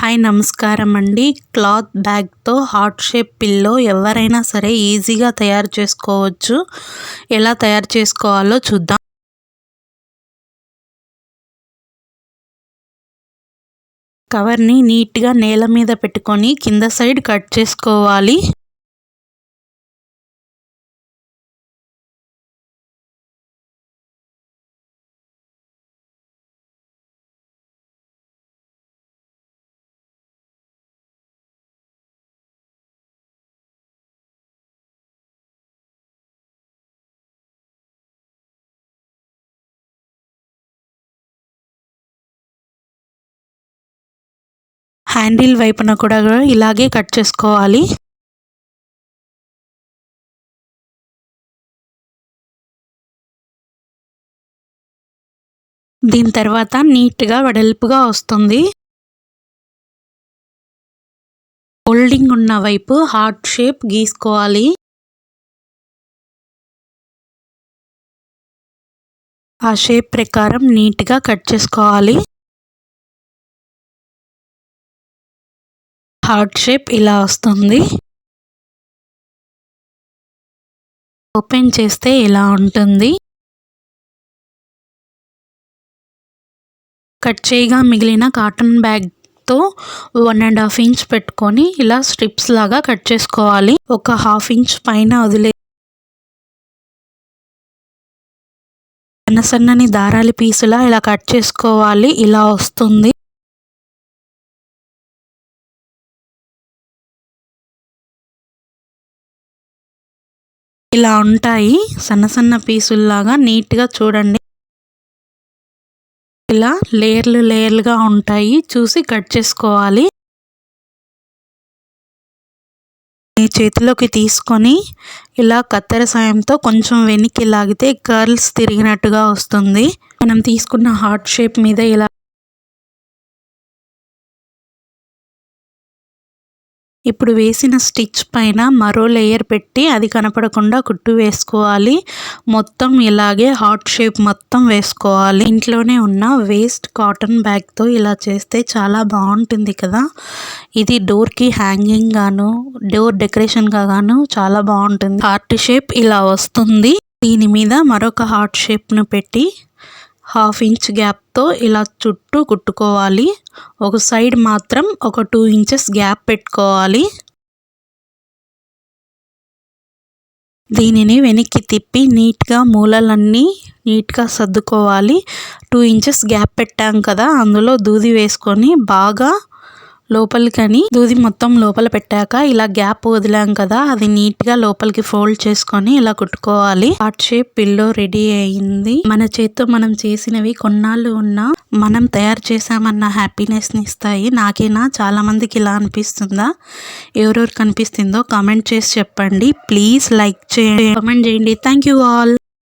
Hi నమస్కారం అండి. Cloth బ్యాగ్తో heart shape pillow ఎవరైనా సరే ఈజీగా తయారు చేసుకోవచ్చు. ఎలా తయారు చేసుకోవాలో చూద్దాం. కవర్ని నీట్గా నేల మీద పెట్టుకొని కింద సైడ్ కట్ చేసుకోవాలి. హ్యాండిల్ వైపున కూడా ఇలాగే కట్ చేసుకోవాలి. దీని తర్వాత నీట్గా వెడల్పుగా వస్తుంది. ఫోల్డింగ్ ఉన్న వైపు హార్ట్ షేప్ గీసుకోవాలి. ఆ షేప్ ప్రకారం నీట్గా కట్ చేసుకోవాలి. హార్ట్ షేప్ ఇలా వస్తుంది. ఓపెన్ చేస్తే ఇలా ఉంటుంది. కట్ చేయగా మిగిలిన కాటన్ బ్యాగ్తో 1.5 ఇంచ్ పెట్టుకొని ఇలా స్ట్రిప్స్ లాగా కట్ చేసుకోవాలి. ఒక 1/2 ఇంచ్ పైన వదిలే సన్నని దారాలి పీసులా ఇలా కట్ చేసుకోవాలి. ఇలా వస్తుంది. ఇలా ఉంటాయి సన్న పీసుల్లాగా. నీట్గా చూడండి, ఇలా లేయర్లుగా ఉంటాయి. చూసి కట్ చేసుకోవాలి. ఈ చేతిలోకి తీసుకొని ఇలా కత్తెర సాయంతో కొంచెం వెనక్కి లాగితే కర్ల్స్ తిరిగినట్టుగా వస్తుంది. మనం తీసుకున్న హార్ట్ షేప్ మీద ఇలా ఇప్పుడు వేసిన స్టిచ్ పైన మరో లేయర్ పెట్టి అది కనపడకుండా కుట్టు వేసుకోవాలి. మొత్తం ఇలాగే హార్ట్ షేప్ మొత్తం వేసుకోవాలి. ఇంట్లోనే ఉన్న వేస్ట్ కాటన్ బ్యాగ్తో ఇలా చేస్తే చాలా బాగుంటుంది కదా. ఇది డోర్కి హ్యాంగింగ్ గాను, డోర్ డెకరేషన్గా గాను చాలా బాగుంటుంది. హార్ట్ షేప్ ఇలా వస్తుంది. దీని మీద మరొక హార్ట్ షేప్ను పెట్టి 1/2 ఇంచ్ గ్యాప్తో ఇలా చుట్టూ కుట్టుకోవాలి. ఒక సైడ్ మాత్రం ఒక 2 ఇంచెస్ గ్యాప్ పెట్టుకోవాలి. దీనిని వెనక్కి తిప్పి నీట్గా మూలలన్నీ నీట్గా సర్దుకోవాలి. 2 ఇంచెస్ గ్యాప్ పెట్టాం కదా, అందులో దూది వేసుకొని బాగా లోపలికని దూది మొత్తం లోపల పెట్టాక ఇలా గ్యాప్ వదిలాం కదా, అది నీట్గా లోపలికి ఫోల్డ్ చేసుకొని ఇలా కుట్టుకోవాలి. హార్ట్ షేప్ పిల్లో రెడీ అయింది. మన చేత్తో మనం చేసినవి కొన్నాళ్ళు ఉన్నా మనం తయారు చేసామన్న హ్యాపీనెస్ని ఇస్తాయి. నాకేనా, చాలా మందికి ఇలా అనిపిస్తుందా? ఎవరెవరికి అనిపిస్తుందో కామెంట్ చేసి చెప్పండి. ప్లీజ్ లైక్ చేయండి, కామెంట్ చేయండి. Thank you all.